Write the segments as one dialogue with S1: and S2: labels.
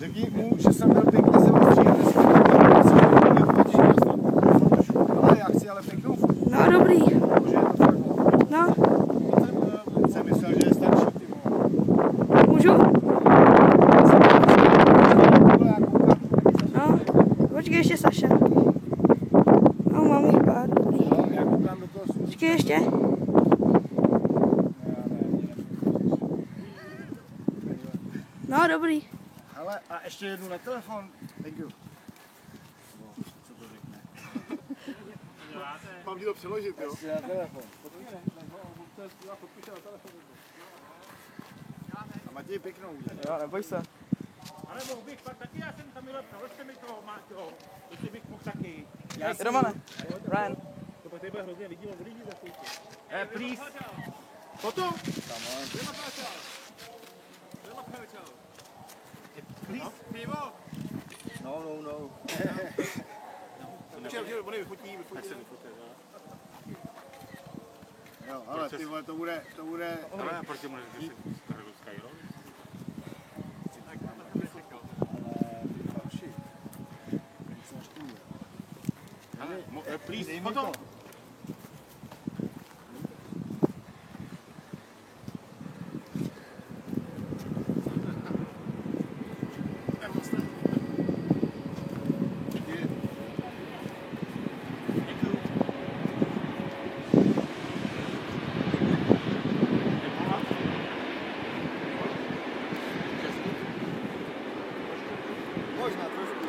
S1: Řekni mu, že jsem byl pěkně se ostříhat. Ale já chci ale pěknou fotku.
S2: No dobrý. No.
S1: Jsem myslel, že je starší, ty vole.
S2: Můžu? No, počkej ještě Saša. No, mám jich pár.
S1: Já koukám do toho.
S2: Počkej ještě. No, dobrý.
S1: Hele, a ještě jednu na telefon. Thank you. Co to řekne?
S3: Mám ti to přeložit, jo?
S1: Ještě na telefon. A Matěj pěknou udělal.
S4: Jo, neboj se.
S3: Ale mohl bych pak taky, já jsem tam měl, přeložte mi toho, Máťo. Jestli bych mohl taky.
S4: Romane, Ryan.
S3: To pak tady bude hrozně lidí za chvíli. Please. Foto? Please, pivo.
S1: No.
S3: Počkej, oni vyfotí.
S1: Jo, ale ty vole, to bude...
S3: Ale proti mu neříkáš, že to Skyro? Ale, please, foto.
S1: Možná trošku.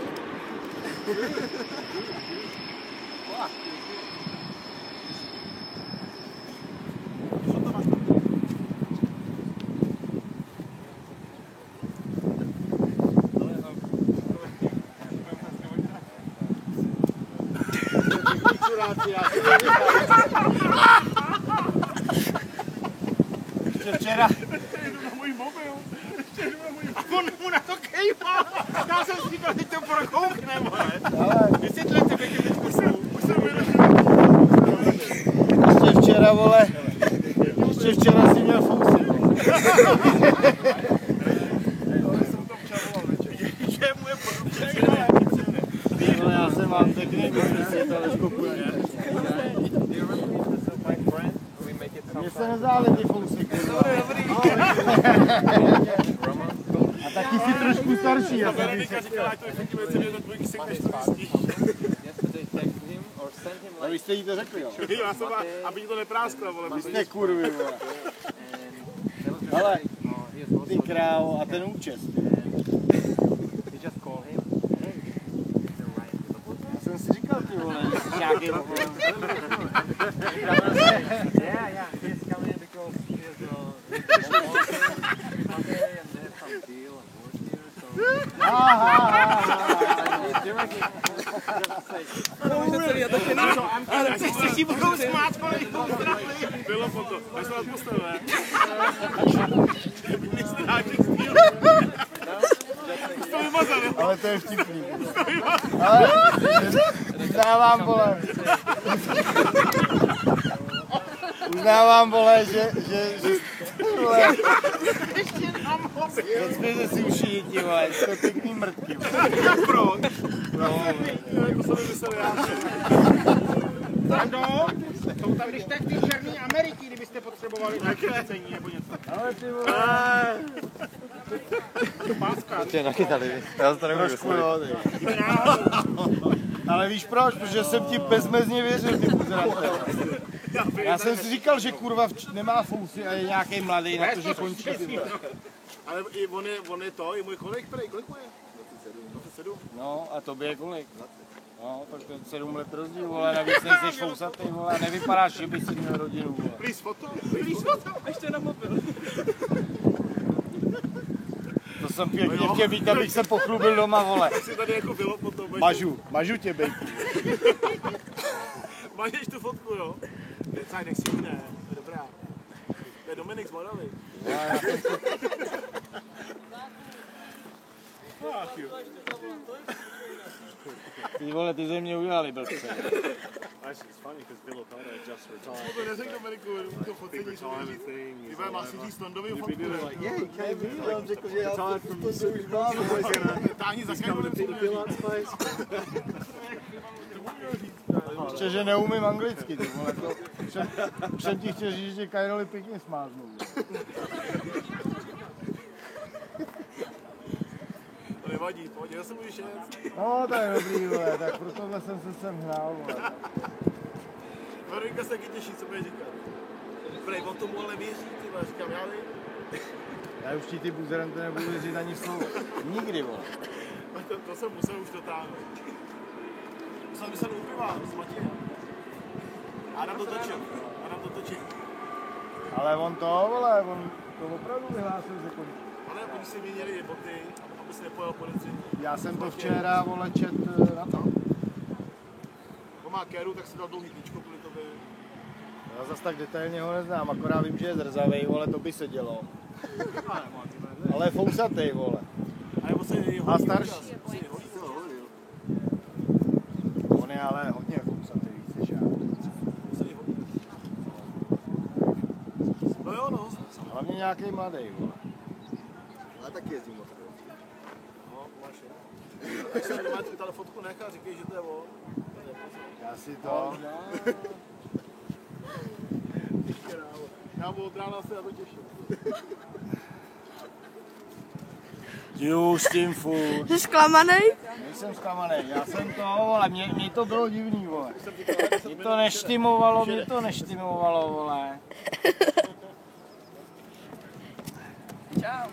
S1: Včera.
S3: Na můj mobil. A on mu na to kejvá. Já jsem si říkal, teď to prokoukne, vole. Vysvětlete, jak je teď kusou.
S1: Ještě včera, vole. Ještě včera si měl fousy, vole.
S3: Že mu je podobně.
S1: Já jsem vám pěkný, když si to neškopuje. Mně se nezdále ty fousy, kurva. A taky si trošku starší. Já jsem
S3: Veronika říkala, ať to efektivně se mě do tvojich ksek, než to zjistí.
S1: A vy jste jí to řekli, jo?
S3: Já jsem má, aby jí to neprásklo, vole.
S1: Vy jste kurvy, vole. Hele, ty krávo, a ten účest. Já jsem si říkal, ty vole, nějaký vole.
S3: Ale se si budou smát, kolik to zdraví. Bylo foto, až se vás postavil,
S1: Ale to je vtipný. Ale uznávám, vole, že vole. Zacmějte si uši, děti, vole, jste pěkný mrtky, vole.
S3: Proč? To jsem vymyslel já. Ano, jsou tam když tak ty černý Ameriky, kdybyste potřebovali nakresení nebo něco.
S1: Ale ty vole.
S3: Páska.
S4: Tě nachytali, já to nebudu vysvětlit.
S1: Ale víš proč? Protože jsem ti bezmezně věřil, ty buzerate. Já jsem si říkal, že kurva nemá fousy a je nějaký mladý na to, že končí.
S3: Ale i on je to, i můj kolik, kolik mu je? 27.
S1: No a tobě je kolik? No, tak to je 7 let rozdíl, vole, navíc nejseš fousatý, vole, nevypadáš, že by si měl rodinu, vole.
S3: Please foto, ještě na mobil.
S1: To jsem pěkně chtěl být, abych se pochlubil doma, vole.
S3: Jsi tady jako bylo potom.
S1: Mažu tě, bejku.
S3: Mažeš tu fotku, jo? Necaj, nech si ji, ne, to je dobrá. To je Dominik z Moravy.
S1: Ty Ty vole, ty ze mě udělali blbce.
S3: Actually, it's funny because Bill O'Connor just retired.
S1: To neřekl Ameriku, to
S3: Big retirement thing.
S1: Ty vole, má si říct Tondovi
S3: You'd
S1: fotku.
S3: be doing like, yeah, he came in.
S5: On řekl, že já
S3: Retired from the suit.
S1: Táhni za
S3: He's coming to
S1: kajolem.
S3: Peter Pillar's place.
S1: Ještě, že neumím anglicky, ty vole, to všem ti chtěl říct, že Kajroli pěkně smáznou.
S3: To nevadí, pojď, já se můžeš jet.
S1: No, to je dobrý, vole, tak pro tohle jsem se sem hnal, vole.
S3: Veronika se taky těší, co bude říkat. Prej, on tomu ale věří, ty vole, říkám, já nevím.
S1: Já už ti ty buzerente nebudu věřit ani slovo. Nikdy, vole.
S3: To jsem musel už dotáhnout. To jsem myslel upiva s Matějem. Adam to točil.
S1: Ale on to, vole, on to opravdu vyhlásil, že končí.
S3: Ale oni si měnili boty, aby si nepojel policii.
S1: Já jsem to včera, vole, čet na to.
S3: On má kéru, tak si dal dlouhý klíčko kvůli tobě.
S1: Já zas tak detailně ho neznám, akorát vím, že je zrzavej, vole, to by se dělo. Ale fousatej, vole.
S3: A nebo se jej
S1: A starší.
S3: hodí.
S1: On je ale hodně fousatej, víc než já.
S3: No jo, no.
S1: Hlavně nějaký mladý, vole.
S5: Já taky jezdím moc.
S3: No, máš je. Až se doma tady fotku nechá, říkej, že to je on.
S1: Já si to...
S3: Já mu od rána se na to těším.
S1: Jdu s tím furt.
S2: Jsi zklamanej?
S1: Nejsem zklamaný, já jsem to, vole, mě to bylo divný, vole. Mě to neštimovalo, vole.
S4: Čau.